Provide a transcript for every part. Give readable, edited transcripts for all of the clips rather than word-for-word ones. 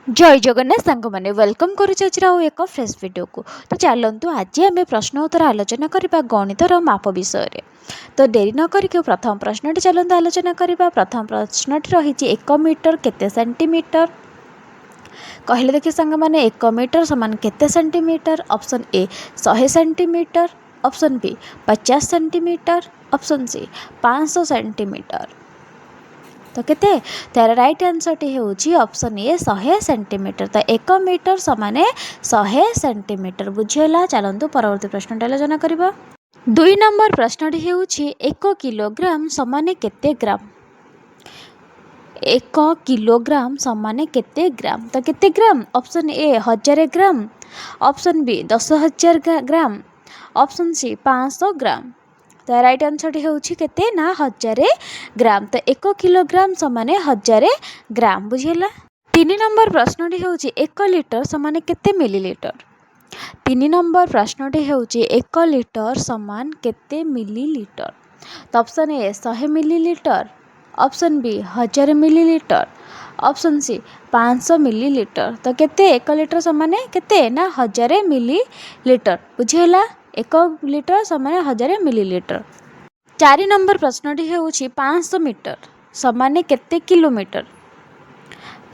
जय जगन्नाथ सांग मैंने वेलकम करुचे एक फ्रेश वीडियो को। तो चलतु आज आम प्रश्न उत्तर आलोचना करवा गणितर माप विषय रे। तो डेरी न करके प्रथम प्रश्न चलते आलोचना करवा। प्रथम प्रश्न रही 1 मीटर केते सेंटीमीटर कहले देखिए सांग मैंने 1 मीटर समान केते centimetre. Option A 100 centimetre, option B 50 centimetre, option C 500 centimetre. तो केते तार राइट आंसर टी होची ऑप्शन ए 100 सेंटीमीटर। तो 1 मीटर समान 100 सेंटीमीटर बुझीला। चलतु परवर्ती प्रश्न आलोचना करबा। 2 नंबर प्रश्न होची 1 किलोग्राम समान केते ग्राम। 1 किलोग्राम समान केते ग्राम। तो केते gram option A 1000 gram, option B 10,000 gram, option C 500 gram. तो राइट आंसर होची केते ना 1000 ग्राम। तो 1 किलोग्राम समान 1000 ग्राम बुझीला। 3 नंबर प्रश्न होची 1 लिटर समान केते मिलीलीटर। 3 नंबर प्रश्न होची 1 लिटर समान केते मिलीलीटर। तो option A 100 millilitre, option B 1000 millilitre, option C 500 millilitre. तो केते 1 लिटर समान केते ना 1000 मिलीलीटर बुझीला। 1 लिटर समान 1000 मिलीलीटर। 4 नंबर प्रश्न होची 500 मीटर समान केते किलोमीटर।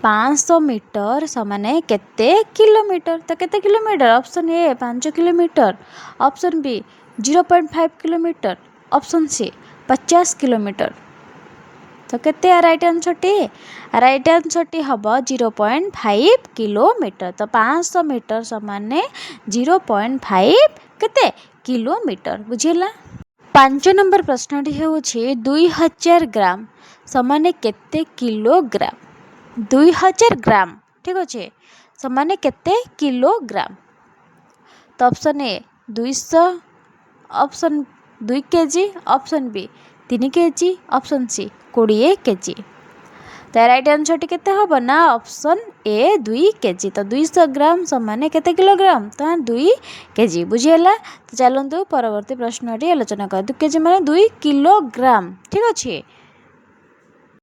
500 मीटर समान केते किलोमीटर। तो केते kilometre option A 5 kilometre, option B 0.5 kilometre, option C 50 kilometre. तो केते राइट आंसर टी राइट आंसर टी हम 0.5 किलोमीटर। तो 500 मीटर समान 0.5 केते किलोमीटर बुझीला। 5 नंबर प्रश्न होची 2000 ग्राम समान केते किलोग्राम। 2000 ग्राम ठीक अच्छे समान केते किलोग्राम। तो option A 200, option 2 KG, option B 3 KG, option C 20 KG. तो राइट आंसर टी केते होबो ना ऑप्शन ए 2 केजी। तो 200 ग्राम समान केते किलोग्राम तो 2 केजी बुझीला। तो चलतु परवर्ती प्रश्न आलोचना कर। 2 केजी माने 2 किलोग्राम ठीक अच्छे।